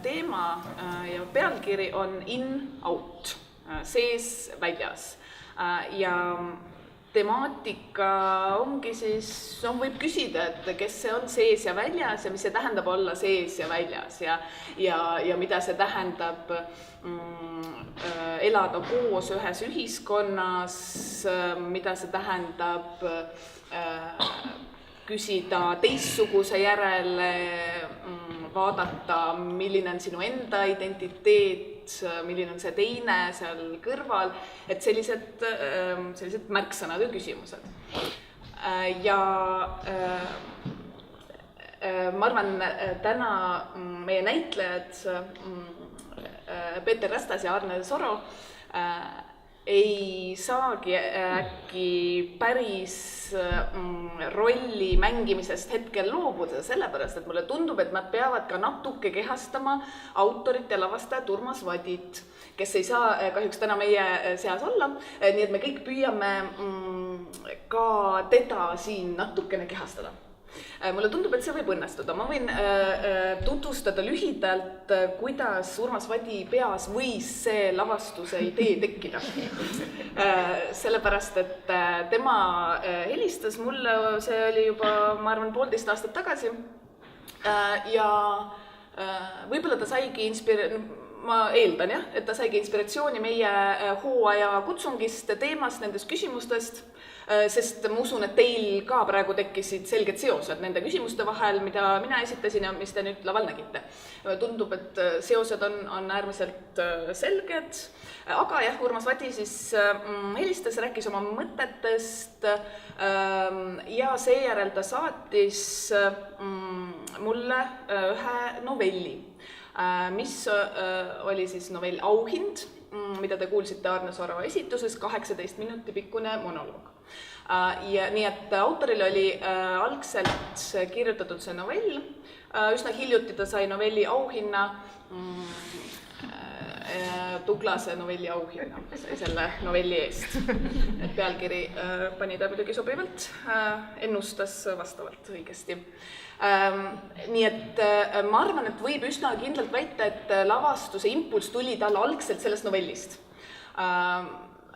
teema ja pealkiri on in-out, sees väljas. Ja temaatika ongi siis, võib küsida, et kes see on sees ja väljas ja mis see tähendab olla sees ja väljas ja mida see tähendab elada koos ühes ühiskonnas, mida see tähendab küsida teistsuguse järele, vaadata, milline on sinu enda identiteet, milline on see teine seal kõrval, et sellised märksõnad ja küsimused. Ja ma arvan, täna meie näitlejad Peeter Rastas ja Arne Soro ei saagi äkki päris rolli mängimisest hetkel loobuda, sellepärast, et mulle tundub, et nad peavad ka natuke kehastama autorit ja lavastajat Urmas Vadit, kes ei saa kahjuks täna meie seas olla, nii et me kõik püüame ka teda siin natukene kehastada. Mulle tundub, et see võib õnnestuda. Ma võin tutvustada lühidalt, kuidas Urmas Vadi peas võis see lavastuse idee tekkida. Sellepärast, et tema helistas mulle, see oli juba, ma arvan, 1,5 aastat tagasi. Ja võib-olla ta saigi ma eeldan, et ta saigi inspiratsiooni meie hooaja kutsungist teemast, nendest küsimustest, sest ma usun, et teil ka praegu tekkisid selged seosed nende küsimuste vahel, mida mina esitasin ja mis te nüüd laval nägite. Tundub, et seosed on äärmiselt selged, aga jah, Urmas Vadi siis helistas, rääkis oma mõtetest ja seejärel ta saatis mulle ühe novelli, mis oli siis novell Auhind, mida te kuulsite Arne Soro esituses, 18 minuti pikkune monoloog. Ja nii, et autoril oli algselt kirjutatud see novell, üsna hiljuti ta sai novelli auhinna, Tuglase novelli auhinna, sai selle novelli eest. Et pealkiri pani ta muidugi sobivalt, ennustas vastavalt õigesti. Nii et ma arvan, et võib üsna kindlalt väita, et lavastuse impulss tuli tal algselt sellest novellist.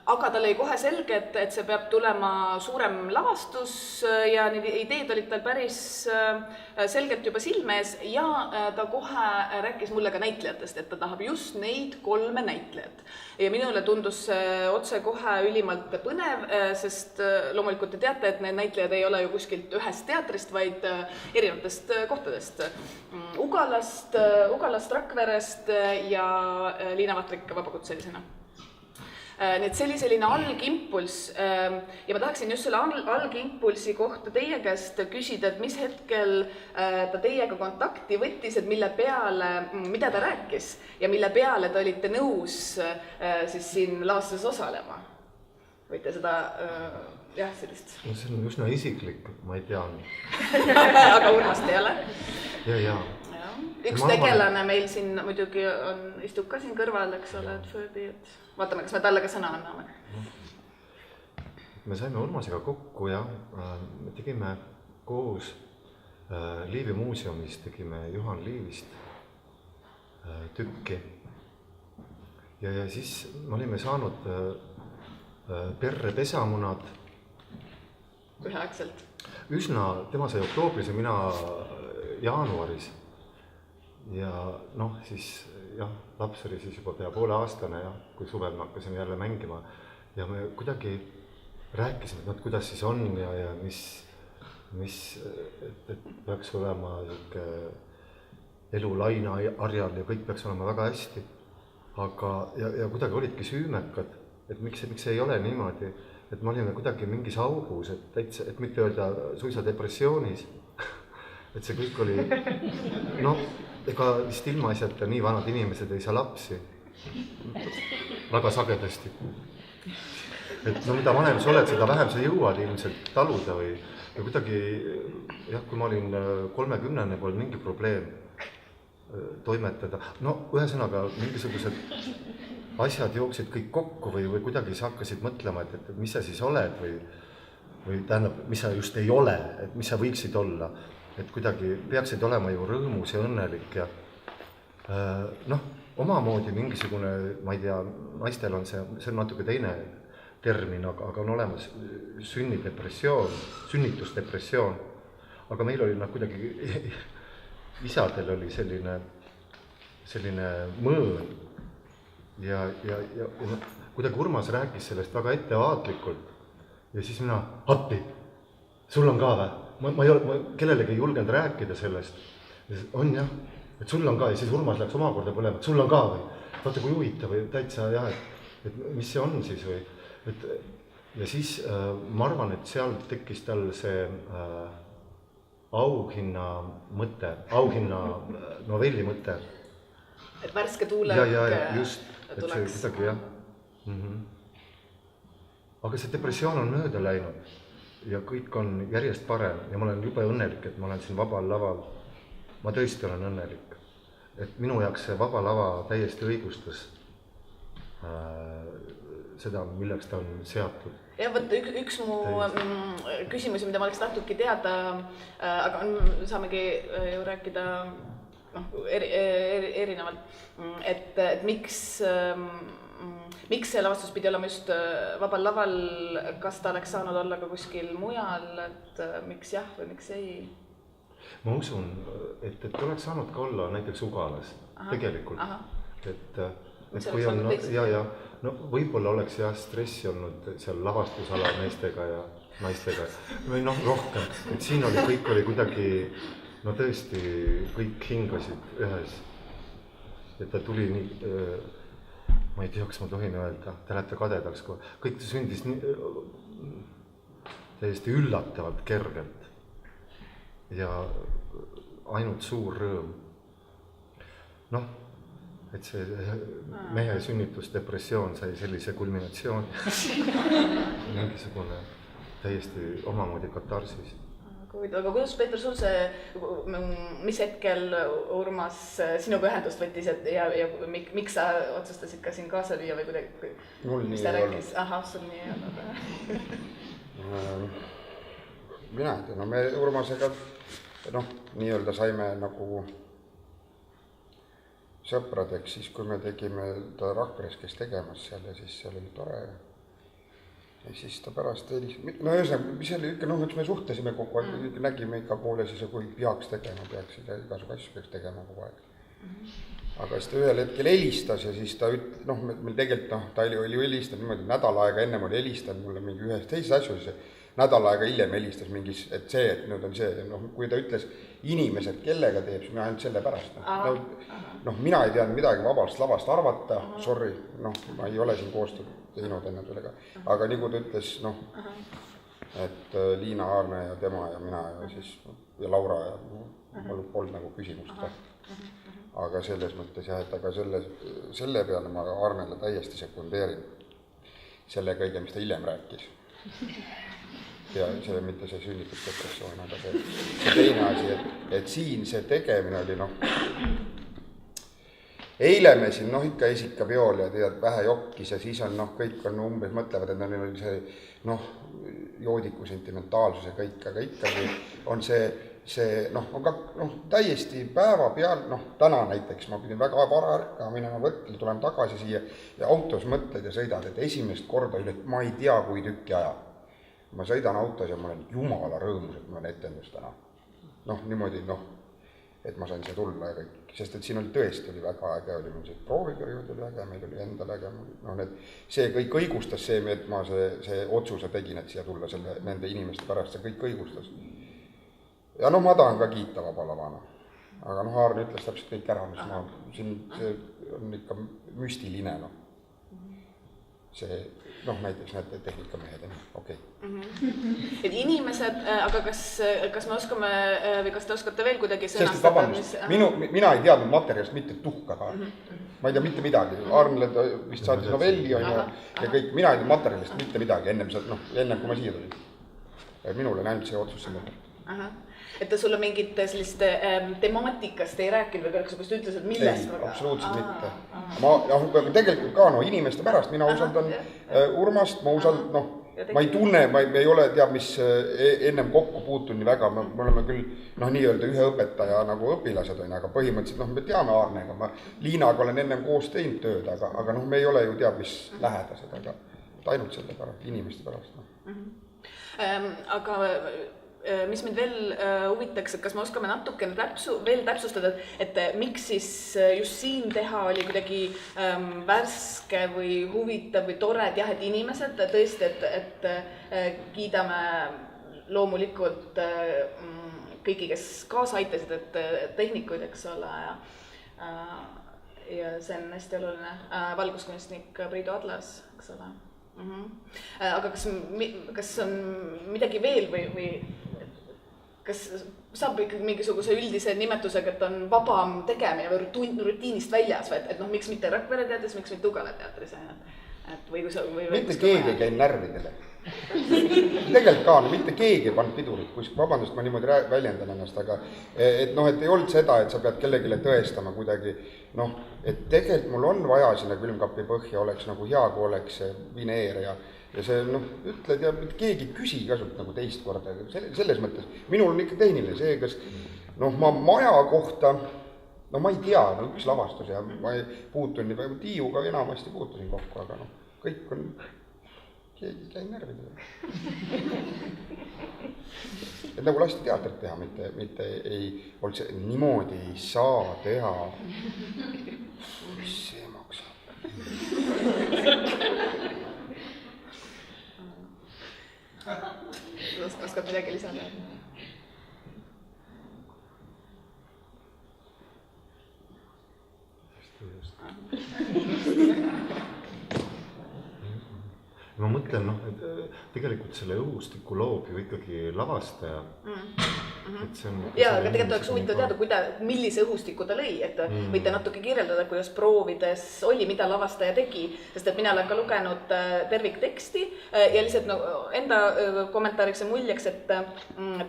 Aga tal oli kohe selge, et see peab tulema suurem lavastus ja need ideed olid tal päris selgelt juba silmes ja ta kohe rääkis mulle ka näitlejatest, et ta tahab just neid 3 näitlejat. Ja minule tundus otse kohe ülimalt põnev, sest loomulikult te teate, et need näitlejad ei ole ju kuskilt ühest teatrist, vaid erinevatest kohtadest. Ugalast, Rakverest ja Liina Vatrik vabakutselisena. Nii et selline algimpulss ja ma tahaksin just selle algimpulsi kohta teie käest küsida, et mis hetkel ta teiega kontakti võttis, et mida ta rääkis ja mille peale te olite nõus siis siin lavastuses osalema. Võite seda, sellist. No see on üsna isiklik, ma ei tea. Aga Urmast ei ole? Ja. Üks tegelane meil siin muidugi istub ka siin kõrval, eks ole, et Fööbi, et vaatame, kas me talle ka sõna anname. Me saime Urmasega kokku ja me tegime koos Liivi muuseumis, tegime Juhan Liivist tükki. Ja siis me olime saanud perre pesamunad. Üheaegselt? Üsna, tema sai oktoobris ja mina jaanuaris. Ja siis laps oli siis juba pea 1,5 aastane ja kui suvel me hakkasime jälle mängima ja me kuidagi rääkisime, et kuidas siis on ja et peaks olema elu laina arjal ja kõik peaks olema väga hästi. Aga ja kuidagi olidki süümekad, et miks ei ole niimoodi, et me olime kuidagi mingis augus, et mitte öelda suisa depressioonis, et see kõik oli, ega vist ilmaasjata nii vanad inimesed ei saa lapsi väga sagedasti. Et mida vanem sa oled, seda vähem sa jõuad ilmselt taluda või kuidagi, kui ma olin 30, polnud mingi probleem toimetada. Ühesõnaga, mingisugused asjad jooksid kõik kokku või kuidagi sa hakkasid mõtlema, et mis sa siis oled või tähendab, mis sa just ei ole, et mis sa võiksid olla. Et kuidagi peaksid olema ju rõõmus ja õnnelik noh, omamoodi mingisugune, ma ei tea, naistel on see on natuke teine termin, aga on olemas sünnitusdepressioon, aga meil oli kuidagi, isadel oli selline mõõn ja kuidagi Urmas rääkis sellest väga ettevaatlikult ja siis mina, appi, sul on ka või? Ma kellelegi ei julgenud rääkida sellest, on jah, et sul on ka ja siis Urmas läks omakorda põlema, et sul on ka või? Vaata kui huvitav või täitsa jah, et mis see on siis või? Ja siis ma arvan, et seal tekkis tal see auhinna novelli mõte. Et värske tuule ja just, et see kuidagi jah. Aga see depressioon on mööda läinud ja kõik on järjest parem ja ma olen jube õnnelik, et ma olen siin vabal laval. Ma tõesti olen õnnelik, et minu jaoks see vaba lava täiesti õigustas seda, milleks ta on seatud. Ja võtta üks mu küsimusi, mida ma oleks tahtudki teada, aga saamegi ju rääkida erinevalt, et miks see lavastus pidi olema just vabal laval, kas ta oleks saanud olla ka kuskil mujal, et miks jah või miks ei? Ma usun, et oleks saanud ka olla näiteks Ugalas, tegelikult. Et kui on, no võib-olla oleks jah stressi olnud seal lavastusala meestega ja naistega või rohkem, et siin kõik oli kuidagi, no tõesti kõik hingasid ühes, et ta tuli nii, ma ei tea, kas ma tohin öelda, te lähete kadedaks, kui kõik sündis nii, täiesti üllatavalt kergelt ja ainult suur rõõm. Noh, et see mehe sünnitusdepressioon sai sellise kulminatsiooni, mingisugune täiesti omamoodi katarsis. Aga kuidas, Peeter, sul see, mis hetkel Urmas sinuga ühendust võttis ja miks sa otsustasid ka siin kaasa lüüa või kuidagi? Mul nii ei olnud. Ahah, sul nii ei olnud. Mina ei tea, me Urmasega nii-öelda saime nagu sõpradeks siis, kui me tegime ta Rakveres, kes tegemas seal ja siis seal oli tore. Ja siis ta pärast ühesõnaga, mis oli ikka, eks me suhtlesime kogu aeg, nägime ikka poole siis, kui peaks tegema, igasugu asju peaks tegema kogu aeg. Aga siis ta ühel hetkel helistas ja siis ta meil tegelikult, ta oli helistanud niimoodi, nädal aega ennem oli helistanud mulle mingi ühes teises asju, siis nädal aega hiljem helistas mingis, et nüüd on see, kui ta ütles inimesed, kellega teeb, siis mina ainult selle pärast. Mina ei teadnud midagi vabast lavast arvata, sorry, ma ei ole siin koostööd teinud enne sellega, aga nii kui ta ütles, et Liina Aarne ja tema ja mina ja Laura ja mul polnud nagu küsimust. Aga selles mõttes jah, et aga selle peale ma Aarnele täiesti sekundeerin selle kõige, mis ta hiljem rääkis. Ja see mitte see sünnitusdepressioon, aga see teine asi, et siin see tegemine oli eile me siin ikka esikapeol ja tead vähe jokkis ja siis on kõik on umbes mõtlevad, et neil oli see joodiku sentimentaalsus ja kõik, aga ikkagi on see on ka täiesti päeva peal, täna näiteks ma pidin väga vara ärka minema võttel, tuleme tagasi siia ja autos mõtled ja sõidad, et esimest korda üle, et ma ei tea, kui tükki aja. Ma sõidan autos ja ma olen jumala rõõmus, et ma olen etendus täna. Niimoodi, et ma sain siia tulla ja kõik, sest et siin oli tõesti väga äge, oli meil see prooviperiood oli äge, meil oli endal äge, see kõik õigustas see, et ma see otsuse tegin, et siia tulla nende inimeste pärast, see kõik õigustas. Ja ma tahan ka kiita vaba lavana, aga Aarne ütles täpselt kõik ära, mis siin see on ikka müstiline, see näiteks näete tehnikamehed, okei. Et inimesed, aga kas me oskame või kas te oskate veel kuidagi sõnastada? Sest vabandust, mina ei teadnud materjalist mitte tuhka ka. Ma ei tea mitte midagi. Arnle vist saatis novelli ja kõik, mina ei tea materjalist mitte midagi ennem kui ma siia tulin. Minul on ainult see otsus selle. Et ta sulle mingit sellist temaatikast ei rääkinud või kas sa ütlesid millest? Ei, absoluutselt mitte. Ma tegelikult ka inimeste pärast, mina usaldan Urmast, ma usaldan, ma ei tunne, me ei ole teab, mis ennem kokku puutunud nii väga, me oleme küll nii-öelda ühe õpetaja nagu õpilased on, aga põhimõtteliselt me teame Aarnega, ma Liinaga olen ennem koos teinud tööd, aga me ei ole ju teab, mis lähedased, aga ainult selle pärast, inimeste pärast. Aga mis mind veel huvitaks, et kas me oskame natukene veel täpsustada, et miks siis just siin teha oli kuidagi värske või huvitav või tore, et jah, et inimesed tõesti, et kiidame loomulikult kõiki, kes kaasa aitasid, et tehnikuid, eks ole, ja see on hästi oluline, valguskunstnik Priidu Adlas, eks ole. Aga kas on midagi veel või kas saab ikkagi mingisuguse üldise nimetusega, et on vabam tegemine või rutiinist väljas või et miks mitte Rakvere teatris, miks mitte Ugala teatris? Mitte keegi ei käinud närvidele. Tegelikult ka, mitte keegi ei pannud pidurit, vabandust, ma niimoodi väljendan ennast, aga et ei olnud seda, et sa pead kellegile tõestama kuidagi, et tegelikult mul on vaja sinna külmkapi põhja, oleks nagu hea, kui oleks vineer ja see ütled ja keegi küsi kasut nagu teist korda, selles mõttes, minul on ikka tehniline see, kas ma maja kohta, ma ei tea, üks lavastus ja ma ei puutunud, Tiiuga enamasti puutusin kokku, aga kõik on, keegi käi närvidele. Et nagu lasti teatrit teha, mitte ei olnud see, niimoodi ei saa teha. Mis see maksab? Oskad midagi lisada? Ma mõtlen, et tegelikult selle õhustiku loob ju ikkagi lavastaja. Jaa, aga tegelikult oleks huvitav teada, millise õhustiku ta lõi, et võite natuke kirjeldada, kuidas proovides oli, mida lavastaja tegi, sest et mina olen ka lugenud tervikteksti ja lihtsalt enda kommentaariks ja muljeks, et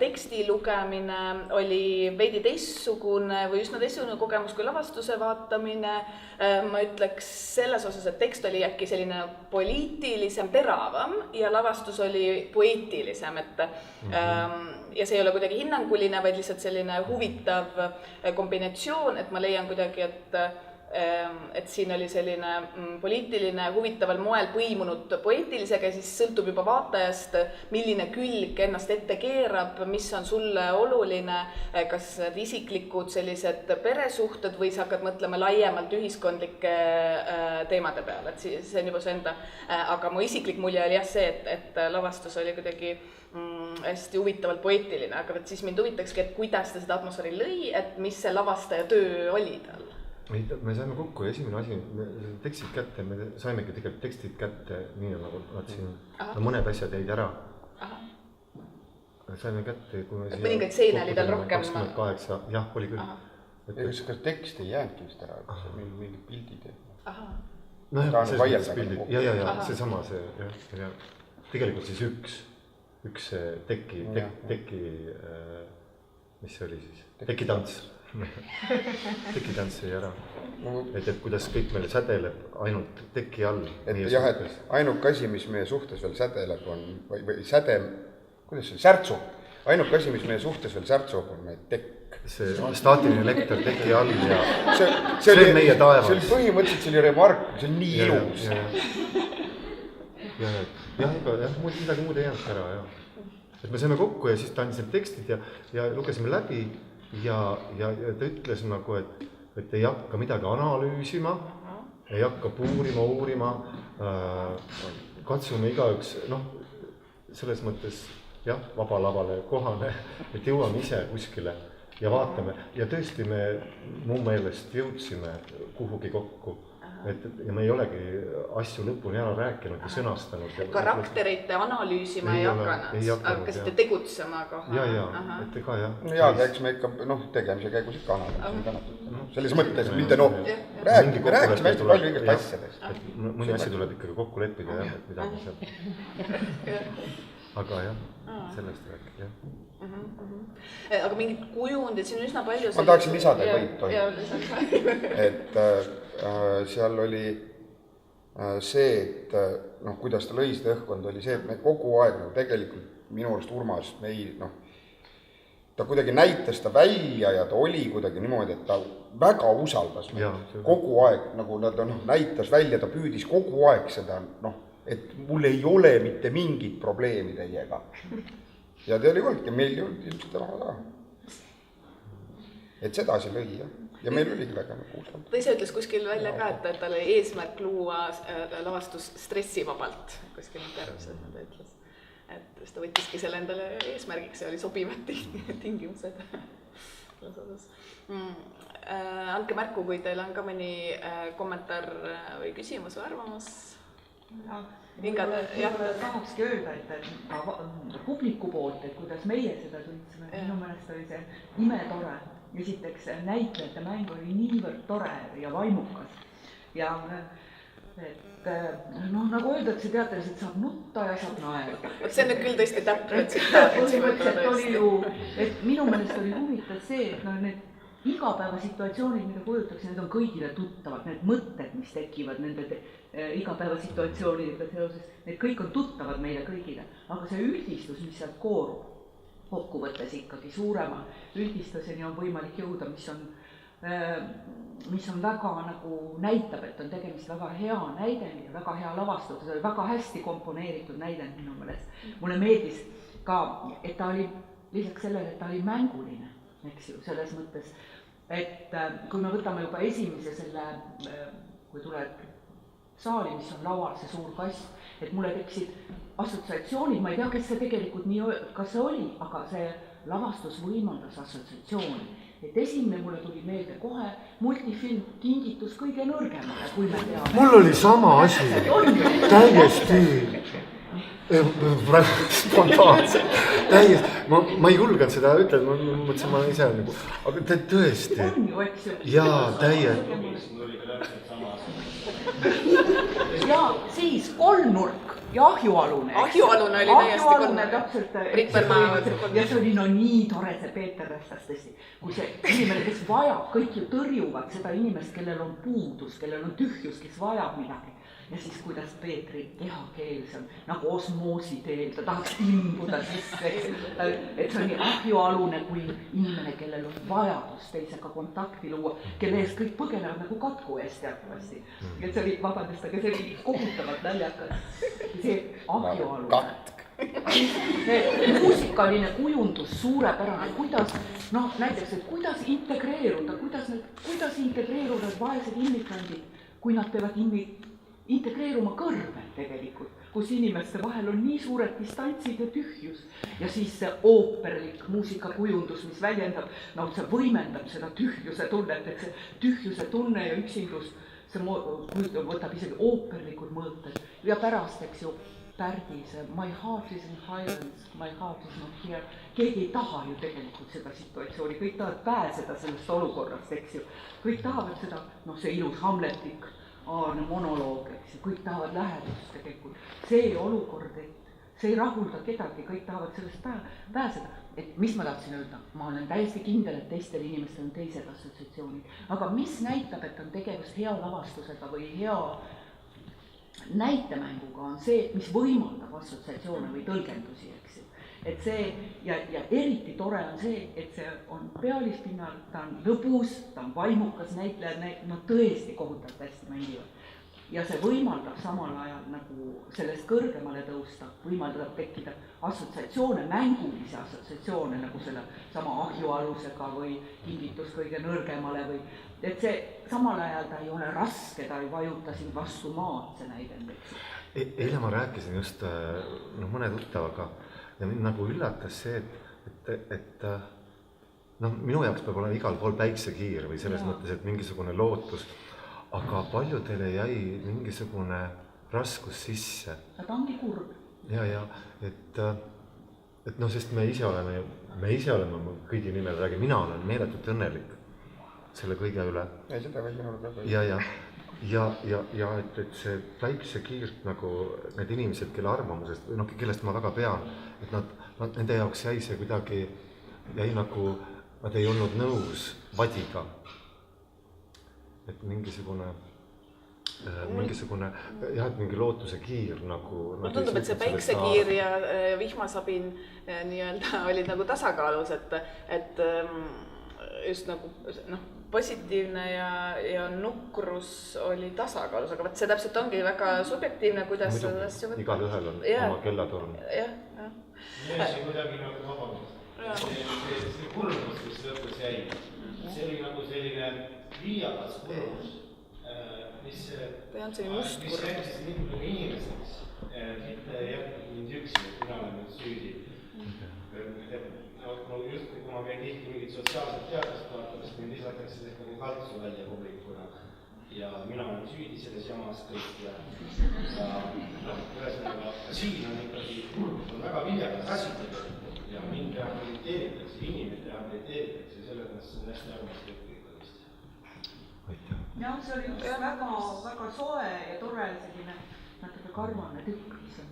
teksti lugemine oli veidi teistsugune või üsna teistsugune kogemus kui lavastuse vaatamine. Ma ütleks selles osas, et tekst oli äkki selline poliitilisem, teravam ja lavastus oli poeetilisem, ja see ei ole kuidagi hinnanguline, vaid lihtsalt selline huvitav kombinatsioon, et ma leian kuidagi, et siin oli selline poliitiline huvitaval moel põimunud poeetilisega ja siis sõltub juba vaatajast, milline külg ennast ette keerab, mis on sulle oluline, kas need isiklikud sellised peresuhted või sa hakkad mõtlema laiemalt ühiskondlike teemade peale, et see on juba see enda, aga mu isiklik mulje oli jah see, et lavastus oli kuidagi hästi huvitavalt poeetiline, aga siis mind huvitakski, et kuidas ta seda atmosfääri lõi, et mis see lavastaja töö oli tal? Me saime kokku ja esimene asi, tekstid kätte, me saimegi tegelikult tekstid kätte, nii nagu nad siin, mõned asjad jäid ära. Saime kätte, kui me siia... Mõningaid seene oli tal rohkem? 28, jah, oli küll. Kas tekst ei jäänudki vist ära, mingid pildid? No jah, see pildid, ja, see sama, see, tegelikult siis üks teki, mis see oli siis? Tekitants. Tekitants jäi ära. Et kuidas kõik meil sädeleb ainult teki all. Jah, et ainuke asi, mis meie suhtes veel sädeleb on, või säde, kuidas see, särtsub. Ainuke asi, mis meie suhtes veel särtsub on meie tekk. See staatiline elekter teki all ja see oli meie taevas. See oli põhimõtteliselt, see oli remark, see on nii ilus. Jah, midagi muud ei jäänud ära, jah. Et me saime kokku ja siis ta andis need tekstid ja lugesime läbi ja ta ütles nagu, et ei hakka midagi analüüsima, ei hakka uurima, katsume igaüks, selles mõttes, jah, vabalavale kohane, et jõuame ise kuskile ja vaatame. Ja tõesti me mu meelest jõudsime kuhugi kokku. Ja me ei olegi asju lõpuni ära rääkinud ja sõnastanud. Karaktereid analüüsima ei hakanud, hakkasite tegutsema kohe. Ja, et ega jah. Ja, eks me ikka, tegemise käigus ikka analüüsime. Selles mõttes, mitte rääkime hästi palju igast asjadest. Mõni asi tuleb ikkagi kokku leppida, jah, et midagi seal. Aga jah, sellest rääkida, jah. Aga mingid kujundid, siin on üsna palju... Ma tahaksin lisada, et seal oli see, et noh, kuidas ta lõi seda õhkkond, oli see, et me kogu aeg nagu tegelikult minu arust Urmas ta kuidagi näitas ta välja ja ta oli kuidagi niimoodi, et ta väga usaldas kogu aeg, nagu ta näitas välja, ta püüdis kogu aeg seda, et mul ei ole mitte mingit probleemi teiega. Ja ta oli olnudki, meil ei olnud ilmselt raha taha. Et sedasi lõi, jah. Ja meil oligi väga usald. Ta ise ütles kuskil välja ka, et tal oli eesmärk luua lavastus stressivabalt. Kuskil intervjuus, et ta ütles. Et ta võttiski selle endale eesmärgiks ja oli sobivad tingimused. Andke märku, kui teil on ka mõni kommentaar või küsimus või arvamus. Tahakski öelda, et publiku poolt, et kuidas meie seda tundsime, minu mõnest oli see imetore. Esiteks näitlejate mäng oli niivõrd tore ja vaimukas. Ja et nagu öeldakse teatris, et saab nutta ja saab naerda. See on nüüd küll tõesti täpne. Põhimõtteliselt oli ju, et minu mõnest oli huvitav see, et need igapäevasituatsioonid, mida kujutakse, need on kõigile tuttavad, need mõtted, mis tekivad nende igapäevasituatsioonidega seoses, need kõik on tuttavad meile kõigile, aga see üldistus, mis sealt koorub, kokkuvõttes ikkagi suurema üldistuseni on võimalik jõuda, mis on väga nagu näitab, et on tegemist väga hea näidend ja väga hea lavastus, see oli väga hästi komponeeritud näidend minu mõelest. Mulle meeldis ka, et ta oli lisaks sellele, et ta oli mänguline, eks ju, selles mõttes, et kui me võtame juba esimese selle, kui tuleb saali, mis on laual, see suur kast, et mulle teksid assotsiatsioonid, ma ei tea, kes see tegelikult nii, kas see oli, aga see lavastus võimaldas assotsiatsiooni. Et esimene mulle tuli meelde kohe multifilm Kingitus kõige nõrgemale, kui me teame. Mul oli sama asi, täiesti spontaanselt, ma ei julgenud seda ütelda, ma mõtlesin, ma ise nagu, aga tõesti. On ju, eks ju. Jaa, täiesti. Ja siis kolmnurk ja ahjualune. Ahjualune oli täiesti kolmnurk. Ja see oli nii tore see Peeter Rästas tõesti, kui see inimene, kes vajab, kõik ju tõrjuvad seda inimest, kellel on puudus, kellel on tühjus, kes vajab midagi. Ja siis kuidas Peetri kehakeel, see on nagu osmoosi teel, ta tahaks imbuda sisse, et see on nii ahjualune kui inimene, kellel on vajadus teisega kontakti luua, kelle ees kõik põgenevad nagu katku eest teatavasti. Et see oli, vabandust, aga see oli kohutavalt naljakas, see ahjualune. Muusikaline kujundus, suurepärane, kuidas, näiteks, et kuidas integreeruda vaesed immigrandid, kui nad peavad integreeruma kõrvel tegelikult, kus inimeste vahel on nii suured distantsid ja tühjus. Ja siis see ooperlik muusikakujundus, mis väljendab, see võimendab seda tühjuse tunnet, et see tühjuse tunne ja üksindus, see võtab isegi ooperlikud mõõted. Ja pärast, eks ju, Pärdi, see My heart is in Highlands, my heart is not here. Keegi ei taha ju tegelikult seda situatsiooni, kõik tahavad pääseda sellest olukorrast, eks ju. Kõik tahavad seda, see ilus hamletlik aarne monoloog, eks ju, kõik tahavad lähedust tegelikult. See olukord, et see ei rahulda kedagi, kõik tahavad sellest pääseda. Et mis ma tahtsin öelda? Ma olen täiesti kindel, et teistel inimestel on teised assotsiatsioonid. Aga mis näitab, et on tegevust hea lavastusega või hea näitemänguga on see, mis võimaldab assotsiatsioone või tõlgendusi, eks ju. Et see, ja eriti tore on see, et see on pealispinnal, ta on lõbus, ta on vaimukas näitlejad, tõesti kohutavalt hästi mängivad. Ja see võimaldab samal ajal nagu sellest kõrgemale tõusta, võimaldab tekkida assotsiatsioone, mängulisi assotsiatsioone nagu selle sama ahjualusega või Kingitus kõige nõrgemale või et see samal ajal ta ei ole raske, ta ei vajuta sind vastu maad, see näidend. Eile ma rääkisin just mõne tuttavaga ja mind nagu üllatas see, et minu jaoks peab olema igal pool päiksekiir või selles mõttes, et mingisugune lootus, aga paljudele jäi mingisugune raskus sisse. Ta ongi kurb. Ja, et sest me ise oleme, kõigi nimel räägin, mina olen meeletult õnnelik selle kõige üle. Ei, seda või minul ka. Ja et see päiksekiirt nagu need inimesed, kelle arvamusest, kellest ma väga pean, et nende jaoks jäi see kuidagi, jäi nagu, nad ei olnud nõus vadiga. Et mingisugune mingisugune jah, et mingi lootuse kiir nagu... Mulle tundub, et see päiksekiir ja vihmasabin nii-öelda olid nagu tasakaalus, et just nagu positiivne ja nukrus oli tasakaalus, aga see täpselt ongi väga subjektiivne, kuidas seda asju võtta. Igal ühel on oma kellatorn. Jah. See kuidagi nagu vabandust. See kurvus, mis lõpus jäi, see oli nagu selline liiakas kurvus, mis järgis niimoodi inimeseks, mitte jätkub mind üksi, et mina olen nüüd süüdi. Just kui ma käin tihti mingid sotsiaalsed teadust vaatavast, mind lisatakse nagu kaltsu välja publikuna ja mina olen süüdi selles jamas kõik ja ühesõnaga siin on ikkagi väga viljakas asi tegelikult ja mind rehabiliteeritakse, inimene rehabiliteeritakse ja selles mõttes on hästi armast lõppu ikkagi. Jah, see oli väga soe ja tore selline natuke karvane tükk, mis on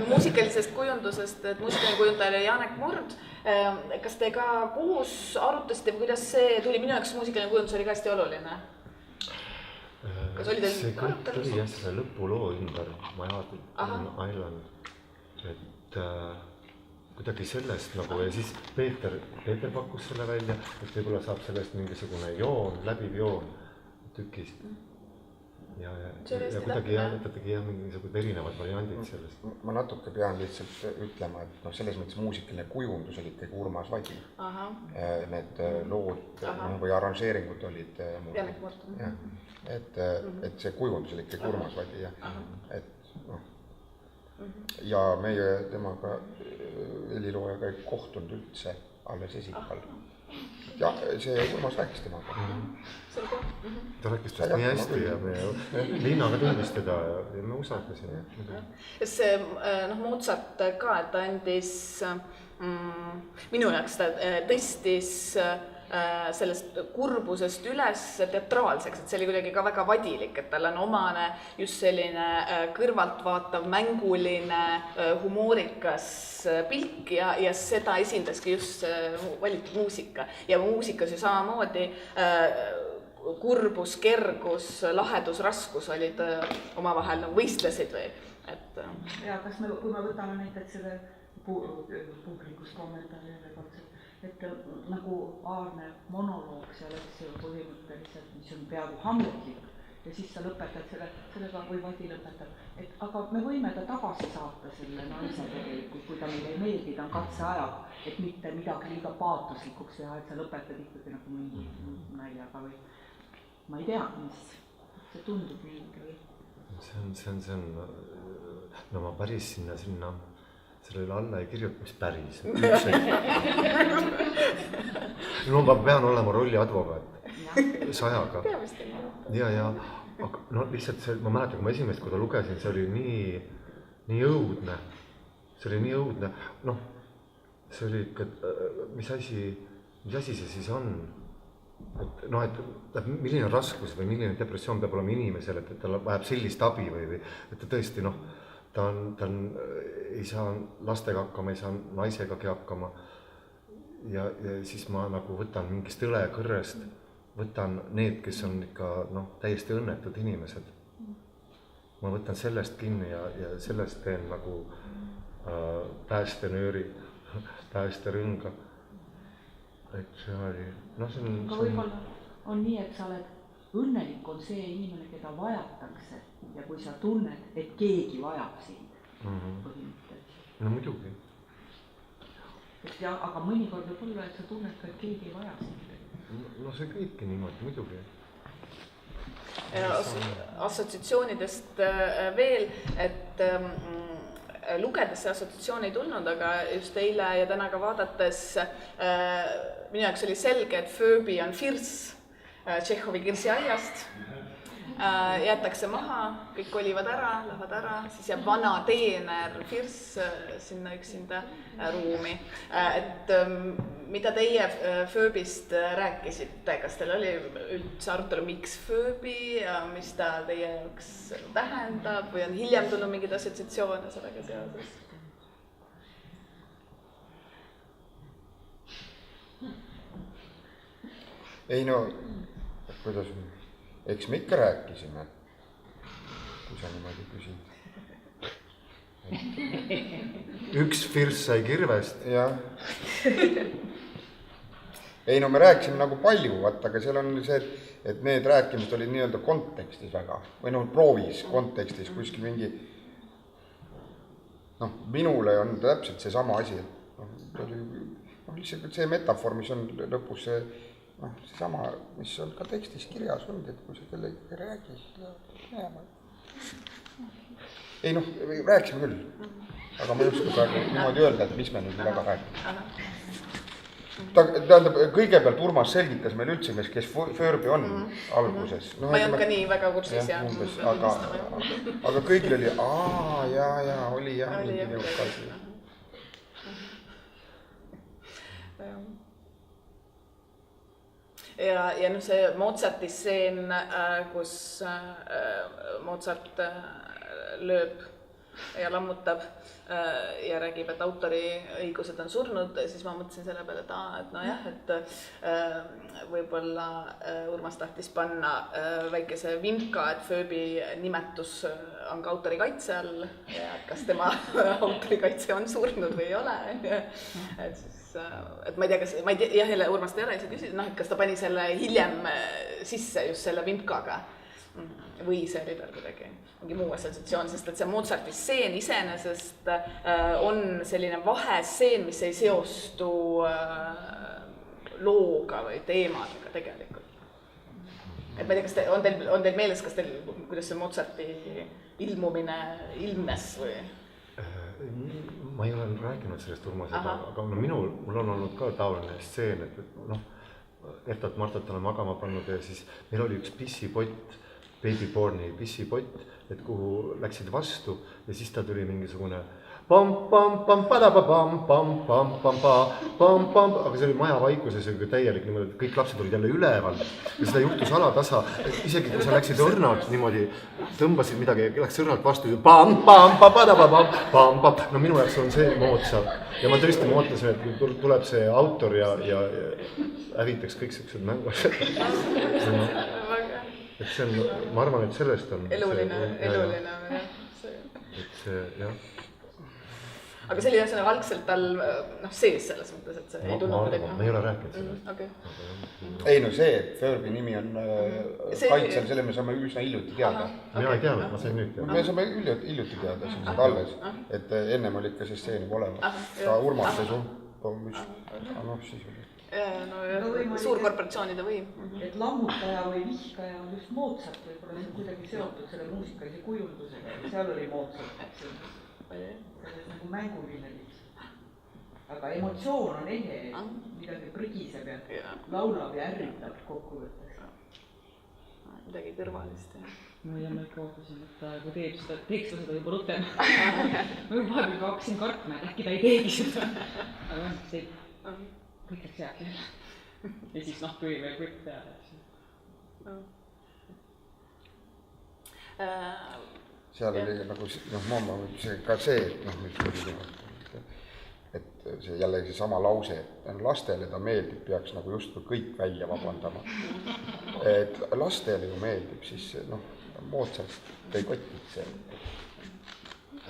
muusikalisest kujundusest, et muusikaline kujundaja oli Janek Murd. Kas te ka koos arutasite või kuidas see tuli? Minu jaoks muusikaline kujundus oli ka hästi oluline. Kas oli teil see kõik tuli jah selle lõpuloo ümber, Majad Island, et kuidagi sellest nagu ja siis Peeter pakkus selle välja, et võib-olla saab sellest mingisugune joon, läbiv joon tükis. Ja kuidagi jätetagi mingisugused erinevad variandid sellest. Ma natuke pean lihtsalt ütlema, et selles mõttes muusikaline kujundus oli ikkagi Urmas Vadi. Need lood või arranžeeringud olid Janek Murd. Et see kujundus oli ikkagi Urmas Vadi. Ja meie temaga heliloojaga ei kohtunud üldse alles esikal. Ja see Urmas rääkis temaga. Ta rääkis tast nii hästi ja me Liinaga tundis teda ja me usaldasime. See Mozart ka, et ta andis, minu jaoks ta tõstis sellest kurbusest üles teatraalseks, et see oli kuidagi ka väga vadilik, et tal on omane just selline kõrvaltvaatav, mänguline, humoorikas pilk ja seda esindaski just valitud muusika. Ja muusikas ju samamoodi kurbus, kergus, lahedus, raskus olid omavahel nagu võistlesid või? Ja kas me, kui me võtame näiteks selle publikus kommentaari et nagu Aarne monoloog seal, eks ju põhimõtteliselt, mis on peaaegu hamletlik ja siis sa lõpetad sellega või Vadi lõpetab, et aga me võime ta tagasi saata selle naise tegelikult, kui ta meile ei meeldi, ta on katseajab, et mitte midagi liiga paatoslikuks teha, et sa lõpetad ikkagi nagu mingi naljaga või ma ei tea, mis see tundub mingi. See on, no ma päris sinna sellele alla ei kirjuta, mis päris. No ma pean olema rolli advokaat 100-ga. Ja, aga no lihtsalt see, ma mäletan, kui ma esimest korda lugesin, see oli nii õudne. See oli nii õudne. Noh, see oli ikka, mis asi see siis on? Et milline raskus või milline depressioon peab olema inimesel, et ta vajab sellist abi või et ta tõesti, ta ei saa lastega hakkama, ei saa naisegagi hakkama ja siis ma nagu võtan mingist õlekõrrest, võtan need, kes on ikka täiesti õnnetud inimesed. Ma võtan sellest kinni ja sellest teen nagu päästenööri, päästerõnga. Et see oli, see on... Aga võib-olla on nii, et sa oled õnnelik on see inimene, keda vajatakse ja kui sa tunned, et keegi vajab sind põhimõtteliselt. No muidugi. Aga mõnikord võib olla, et sa tunned ka, et keegi ei vaja sind. No see kõiki niimoodi, muidugi. Assotsiatsioonidest veel, et lugedes see assotsiatsioon ei tulnud, aga just eile ja täna ka vaadates minu jaoks oli selge, et Phoebe on Firss Tšehhovi Kirsiaiast. Jäetakse maha, kõik kolivad ära, lähevad ära, siis jääb vana teener Firss sinna üksinda ruumi. Et mida teie Phoebist rääkisite, kas teil oli üldse arutelu, miks Phoebe, mis ta teie jaoks tähendab või on hiljem tulnud mingid assotsiatsioone sellega seoses? Ei no, kuidas, eks me ikka rääkisime, kui sa niimoodi küsid. Üks first sai kirvest. Jah. Ei no me rääkisime nagu palju, aga seal on see, et need rääkimised olid nii-öelda kontekstis väga, või noh, proovis kontekstis kuskil mingi, noh, minule on täpselt see sama asi, lihtsalt see metafoor, mis on lõpus see, noh, see sama, mis on ka tekstis kirjas on, et kui sa kellegagi räägis, ei noh, rääkisime küll, aga ma ei oska praegu niimoodi öelda, et mis me nüüd väga rääkime. Tähendab, kõigepealt Urmas selgitas meil üldse, kes Förbi on alguses. No, ma ei olnud ka nii väga kursis ja umbes, aga kõigil oli, oli mingi niuka asi. Ja no see Mozarti stseen, kus Mozart lööb ja lammutab ja räägib, et autoriõigused on surnud, siis ma mõtlesin selle peale, et nojah, et võib-olla Urmas tahtis panna väikese vimka, et Förbi nimetus on ka autorikaitse all ja kas tema autorikaitse on surnud või ei ole. Et siis, et ma ei tea, kas, jah, jälle Urmast ei ole, ise küsida, et kas ta pani selle hiljem sisse just selle vimkaga või see oli tal kuidagi mingi muu assotsiatsioon, sest et see Mozarti stseen iseenesest on selline vahestseen, mis ei seostu looga või teemadega tegelikult. Et ma ei tea, kas on teil meeles, kuidas see Mozarti ilmumine ilmnes või? Ma ei ole rääkinud sellest Urmasega, aga mul on olnud ka taoline stseen, et noh, Ertat Martat olen magama pannud ja siis meil oli üks pissipott, Babyborni pissipott, et kuhu läksid vastu ja siis ta tuli mingisugune aga see oli maja vaikuses ja täielik niimoodi, et kõik lapsed olid jälle üleval ja seda juhtus alatasa, et isegi kui sa läksid õrnalt niimoodi, tõmbasid midagi ja läks õrnalt vastu no minu jaoks on see Mozart ja ma tõesti mõtlesin, et kui tuleb see autor ja hävitaks kõik sellised mänguasjad. Et see on, ma arvan, et sellest on eluline, et see, jah. Aga see oli jah algselt tal sees selles mõttes, et see ei tulnud midagi. Ma ei ole rääkinud sellest. Okay. Ei no see, et Förbi nimi on kaitsel, selle me saame üsna hiljuti teada. Mina ei teadnud, ma sain nüüd teada. Me saame hiljuti teada, siin on talves, et ennem oli ikka see stseen juba olemas. Ka Urmas see siis oli. Suurkorporatsioonide võim. Et lammutaja või vihkaja on just Mozart, võib-olla see on kuidagi seotud selle muusikalise kujundusega, seal oli Mozart, selles nagu mänguline lihtsalt. Aga emotsioon on ehe, midagi prügiseb ja laulab ja ärritab kokkuvõttes. Midagi kõrvalist. Ma jälle kaotasin, et kui teeks ta seda juba rutem. Ma juba hakkasin kartma, et äkki ta ei teegi seda. Aga see kõik läks jääki. Ja siis tuli veel kõik peale. Seal oli nagu, mamma ka see, et see jällegi see sama lause, et lastele ta meeldib, peaks nagu justkui kõik välja vabandama. Et lastele ju meeldib, siis Mozart ei kotid see.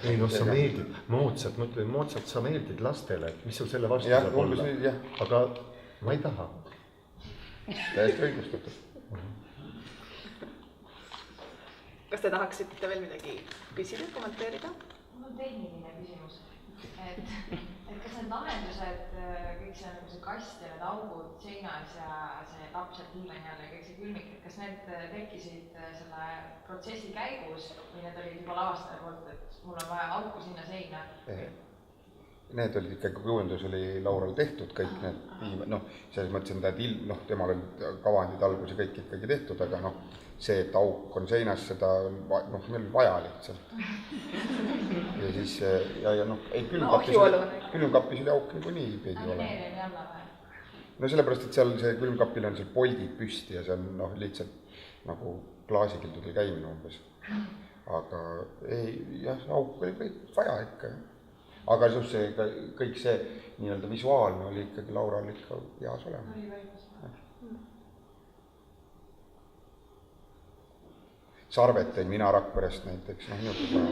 Ei sa meeldib, Mozart, ma ütlen, Mozart, sa meeldid lastele, mis sul selle vastu saab olla, aga ma ei taha. Täiesti õigustatud. Kas te tahaksite veel midagi küsida, kommenteerida? Mul on tehniline küsimus, et kas need lahendused, kõik see kast ja need augud seinas ja see lapsed hiilen jälle, kõik see külmik, et kas need tekkisid selle protsessi käigus või need olid juba lavastaja poolt, et mul on vaja auku sinna seina? Need olid ikkagi, kujundus oli Laural tehtud, kõik need, selles mõttes, et temal olid kavandid alguse kõik ikkagi tehtud, aga see, et auk on seinas, seda meil oli vaja lihtsalt. Ja siis, külmkapis oli auk nagu nii peedi olema. No sellepärast, et seal see külmkapil on seal poldid püsti ja see on lihtsalt nagu klaasikildudel käimine umbes. Aga auk oli vaja ikka. Aga kõik see nii-öelda visuaalne oli ikkagi Laural ikka heas olema. Sarvet tõin mina Rakverest näiteks, noh niisugune.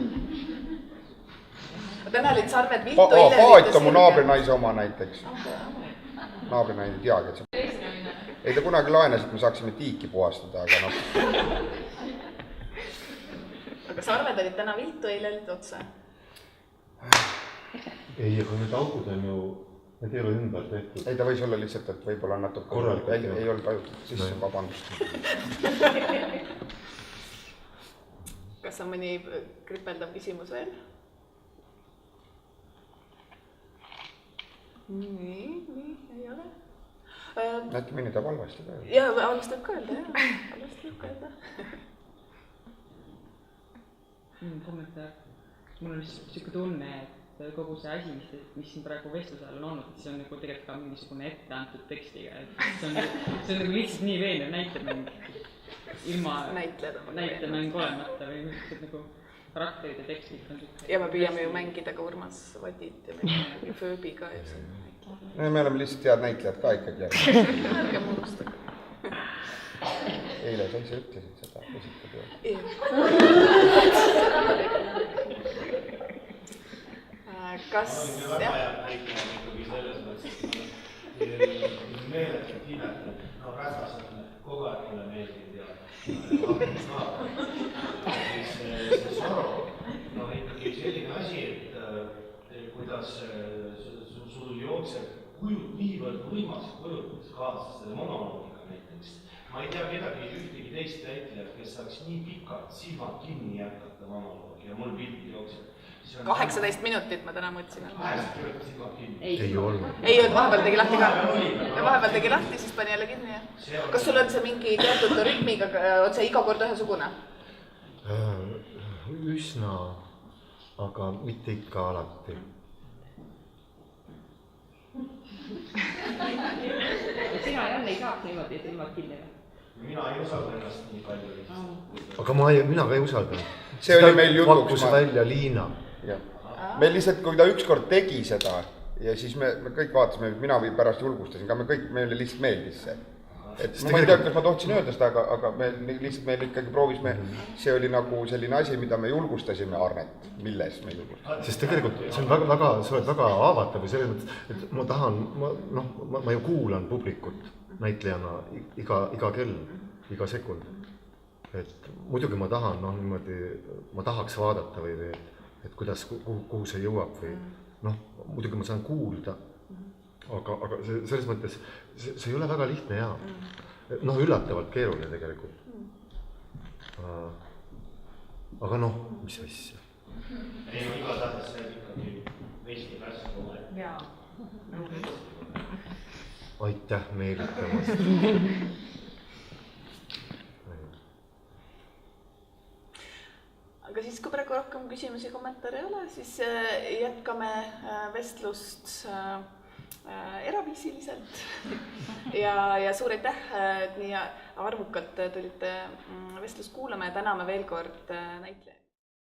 täna olid sarved viltu Paat on mu naabrinaise oma näiteks. Naabrinaine ei teagi, et see... Ei ta kunagi laenas, et me saaksime tiiki puhastada, aga noh... Aga sarved olid täna viltu, eile olid otse? Ei, aga need augud on ju, need ei ole ümber tehtud. Ei, ta võis olla lihtsalt, et võib-olla natuke... Korralikult, ei olnud ajutud sisse, vabandust. Kas on mõni kripeldav küsimus veel? Nii, ei ole. Näete, mõni tahab halvasti ka. Jaa, halvasti võib ka öelda, jah. Halvasti võib ka öelda. Kommentaar. Mul on niisugune tunne, et kogu see asi, mis siin praegu vestluse all on olnud, et see on nagu tegelikult ka mingisugune etteantud tekstiga. See on nagu lihtsalt nii veenev näitemäng. Ilma näitemäng olemata või nagu karakterid ja tekstid on niisugune. Ja me püüame ju mängida ka Urmas Vadit ja mingi Fööbiga. No me oleme lihtsalt head näitlejad ka ikkagi. Ärge unustage. Eile sa ise ütlesid seda esitad ju. Kas... väga hea näitleja ikkagi selles mõttes, et meeletult imetab. No Räsas on kogu aeg mulle meeldinud ja see Soro, no ikkagi selline asi, et kuidas sul jookseb niivõrd võimas kujud kaasa selle monoloogiga näiteks. Ma ei tea kedagi ühtegi teist näitlejat, kes saaks nii pikalt silmad kinni jätkata monoloogi ja mul pildi jookseb. 18 minutit ma täna mõtlesin. 18 minutit silmad kinni. Ei olnud. Ei olnud, vahepeal tegi lahti ka. Vahepeal tegi lahti, siis pani jälle kinni. Kas sul on see mingi teatud rütmiga, on see iga kord ühesugune? Üsna, aga mitte ikka alati. Sina jälle ei saaks niimoodi silmad kinni? Mina ei usalda ennast nii palju lihtsalt. Aga mina ka ei usaldanud. See oli meil jutuks. Pakkus välja Liina. Meil lihtsalt, kui ta ükskord tegi seda ja siis me kõik vaatasime, mina või pärast julgustasin, ka meile lihtsalt meeldis see. Et ma ei tea, kas ma tohtsin öelda seda, aga meil ikkagi proovisime, see oli nagu selline asi, mida me julgustasime Arnet, milles me julgustasime. Sest tegelikult see on väga, sa oled väga aavatav või selles mõttes, et ma tahan, ma ju kuulan publikut näitlejana iga kell, iga sekund. Et muidugi ma tahan, niimoodi, ma tahaks vaadata või et kuidas, kuhu see jõuab või muidugi ma saan kuulda, aga selles mõttes see ei ole väga lihtne ja üllatavalt keeruline tegelikult. Aga mis asja? Ei, igatahes see ikkagi Eesti klass pole. Jaa. Aitäh meelitamast. Aga siis, kui praegu rohkem küsimusi ja kommentaare ei ole, siis jätkame vestlust eraviisiliselt ja suur aitäh, et nii arvukalt tulite vestlust kuulama ja täname veel kord näitlejaid.